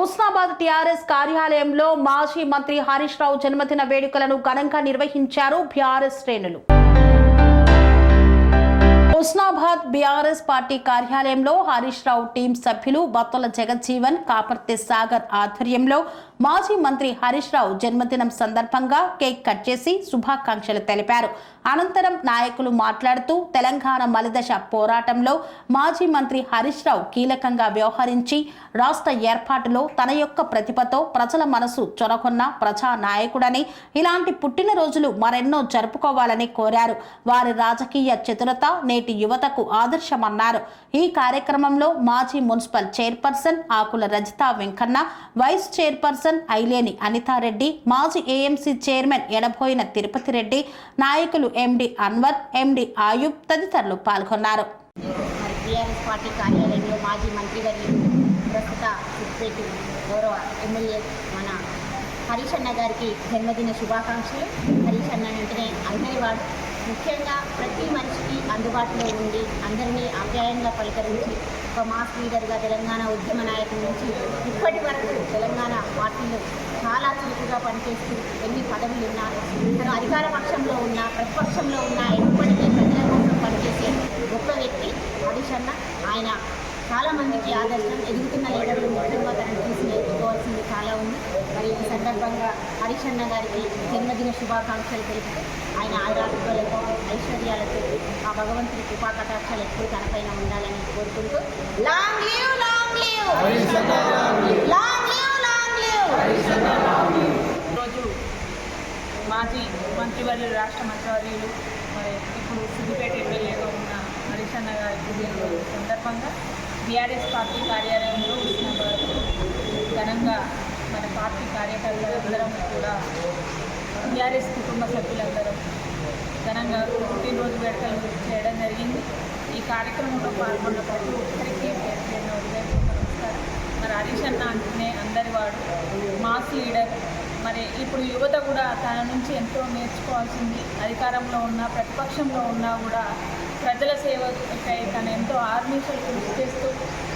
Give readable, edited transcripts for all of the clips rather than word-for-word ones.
Husnabad TRS కార్యాలయంలో మాజీ మంత్రి హరీష్ రావు జన్మదిన వేడుకలను ఘనంగా నిర్వహించారు బీఆర్ఎస్ శ్రేణులు. హుస్నాబాద్ బీఆర్ఎస్ పార్టీ కార్యాలయంలో హరీష్ రావు టీం సభ్యులు బత్తుల జగజ్జీవన్, కాపర్తి సాగర్ ఆధ్వర్యంలో మాజీ మంత్రి హరీష్ రావు జన్మదినం సందర్భంగా కేక్ కట్ చేసి శుభాకాంక్షలు తెలిపారు. అనంతరం నాయకులు మాట్లాడుతూ తెలంగాణ మలిదశ పోరాటంలో మాజీ మంత్రి హరీష్ రావు కీలకంగా వ్యవహరించి రాష్ట్ర ఏర్పాటులో తన యొక్క ప్రతిభతో ప్రజల మనసు చొరగొన్న ప్రజా నాయకుడని, ఇలాంటి పుట్టినరోజులు మరెన్నో జరుపుకోవాలని కోరారు. వారి రాజకీయ చతురత నేటి యువతకు ఆదర్శమన్నారు. ఈ కార్యక్రమంలో మాజీ మున్సిపల్ చైర్పర్సన్ ఆకుల రజిత వెంకన్న, వైస్ చైర్పర్సన్ ఐలేని అనితారెడ్డి, మాజీ ఏఎంసీ చైర్మన్ ఎడబోయిన తిరుపతి రెడ్డి, నాయకులు ఎండి అన్వర్, ఎండి ఆయుబ్ తదితరులు పాల్గొన్నారు. టీఆర్ఎస్ పార్టీ కార్యాలయంలో మాజీ మంత్రివర్యులు ప్రస్తుత సిద్దిపేట గౌరవ ఎమ్మెల్యే మన హరీష్ అన్న గారికి జన్మదిన శుభాకాంక్షలు. హరీష్ అన్న వెంటనే అందరి వాడు, ముఖ్యంగా ప్రతి మనిషికి అందుబాటులో ఉండి అందరినీ ఆప్యాయంగా పలకరించి ఒక మాస్ లీడర్గా తెలంగాణ ఉద్యమ నాయకుల నుంచి ఇప్పటి వరకు తెలంగాణ పార్టీలో చాలా చురుకుగా పనిచేస్తూ ఎన్ని పదవులు ఉన్నా, తను అధికార పక్షంలో ఉన్నా ప్రతిపక్షంలో ఉన్నా ఎప్పటికీ ప్రజల కోసం పనిచేసే గొప్ప వ్యక్తి హరీష్ అన్న. ఆయన చాలామందికి ఆదర్శం. ఎదుగుతున్న లీడర్లు ముఖ్యంగా తనను చూసి నేర్చుకోవాల్సింది చాలా ఉంది. మరి ఈ సందర్భంగా హరీష్ అన్న గారికి జన్మదిన శుభాకాంక్షలు తెలుపుతూ ఆయన ఆయురారోగ్యాలతో ఐశ్వర్యాలతో ఆ భగవంతుడి కృపా కటాక్షాలు ఎప్పుడు తనపైన ఉండాలని కోరుకుంటూ long live long live long live long live. ఈరోజు మాజీ మంత్రివర్యులు, రాష్ట్ర మంత్రివర్యులు, మరి ఇప్పుడు సిద్దిపేట ఎమ్మెల్యేగా ఉన్న హరీష్ అన్న గారి సందర్భంగా బీఆర్ఎస్ పార్టీ కార్యాలయంలో హుస్నాబాద్ ఘనంగా మన పార్టీ కార్యకర్తలందరం కూడా బీఆర్ఎస్ కుటుంబ సభ్యులందరం ఘనంగా పుట్టినరోజు వేడుకలు చేయడం జరిగింది. ఈ కార్యక్రమంలో పాల్గొన్న ప్రతి ఒక్కరికి నమస్కారం. మరి హరీష్ అన్న అంటేనే అందరి వాడు, మాస్ లీడర్. మరి ఇప్పుడు యువత కూడా తన నుంచి ఎంతో నేర్చుకోవాల్సింది. అధికారంలో ఉన్నా ప్రతిపక్షంలో ఉన్నా కూడా ప్రజల సేవకై తను ఎంతో ఆర్మీషలు కృషి చేస్తూ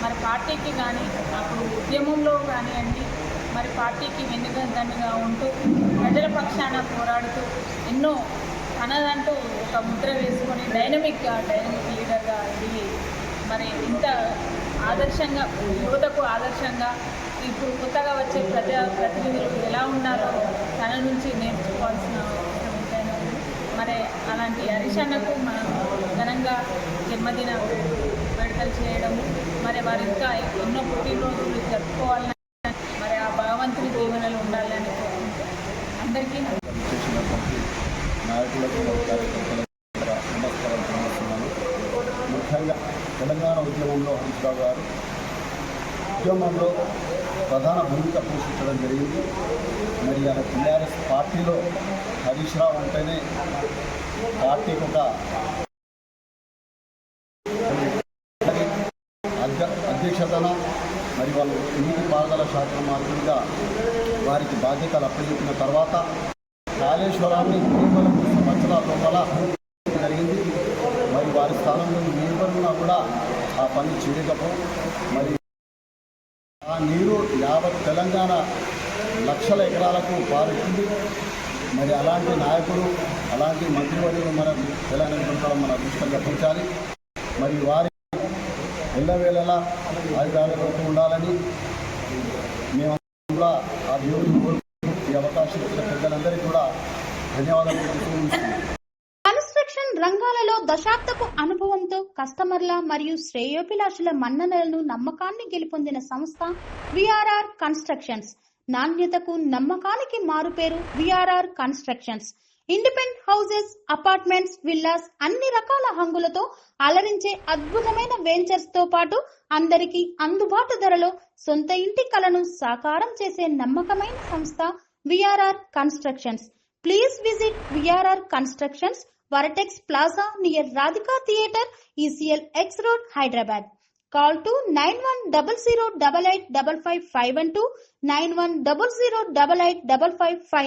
మరి పార్టీకి కానీ అప్పుడు ఉద్యమంలో కానివ్వండి, మరి పార్టీకి వెన్నుదన్నుగా ఉంటూ ప్రజల పక్షాన పోరాడుతూ ఎన్నో తనదంటూ ఒక ముద్ర వేసుకొని డైనమిక్ లీడర్గా ఎదిగి మరి ఇంత ఆదర్శంగా యువతకు ఆదర్శంగా ఇప్పుడు కొత్తగా వచ్చే ప్రతినిధులు ఎలా ఉన్నారో తన నుంచి నేర్చుకోవాల్సిన అవసరం ఎంతైనా ఉంది. మరి అలాంటి హరీష్ అన్నకు మనం ఘనంగా జన్మదిన వేడుకలు చేయడం, మరి వారు ఇంకా ఎన్నో పుట్టినరోజులు జరుపుకోవాలని, మరి ఆ భగవంతుని దీవెనలు ఉండాలని కోరుకుంటూ అందరికీ నాయకులకు నమస్కారం చేస్తున్నాను. ముఖ్యంగా తెలంగాణ ఉద్యమంలో హరీష్ రావు గారు ఉద్యమంలో ప్రధాన భూమిక పోషించడం జరిగింది. మరి ఆయన టీఆర్ఎస్ పార్టీలో హరీష్ రావు అంటేనే పార్టీకి ఒక అధ్యక్షతన, మరి వాళ్ళు నీటిపారుదల శాఖ మంత్రిగా వారికి బాధ్యతలు అప్పచెప్పిన తర్వాత కాళేశ్వరాన్ని కేవలం 3 సంవత్సరాల లోపల జరిగింది. మరి వారి స్థానంలో ఎవరున్నా కూడా ఆ పని చేయకపో, మరి ఆ నీరు యావత్ తెలంగాణ లక్షల ఎకరాలకు పారుతుంది. మరి అలాంటి నాయకుడు, అలాంటి మంత్రివర్యులు మన తెలంగాణ మన అదృష్టంగా పెంచాలి. మరి వారి ఎల్లవేళలా ఆయుధాలతో ఉండాలని మేము కూడా ఆ దేవుడిని కోరుకుంటూ ఈ అవకాశం ఇచ్చిన పెద్దలందరికీ కూడా ధన్యవాదాలు తెలుపుతున్నాను. కన్స్ట్రక్షన్ రంగాలలో దశాబ్దపు అనుభవంతో కస్టమర్ల మరియు శ్రేయోభిలాషుల మన్ననలను, నమ్మకాన్ని గెలుపొందిన సంస్థ విఆర్ఆర్ కన్స్ట్రక్షన్స్. నాణ్యతకు నమ్మకానికి మారుపేరు VRR constructions. Independent houses, apartments, villas అన్ని రకాల హంగులతో అలరించే అద్భుతమైన వెంచర్స్ తో పాటు అందరికీ అందుబాటు ధరలో సొంత ఇంటి కలను సాకారం చేసే నమ్మకమైన సంస్థ VRR constructions. Please visit VRR Constructions, Varatex Plaza near Radhika Theatre, ECL X Road, Hyderabad. Call to 9100885551 91008855.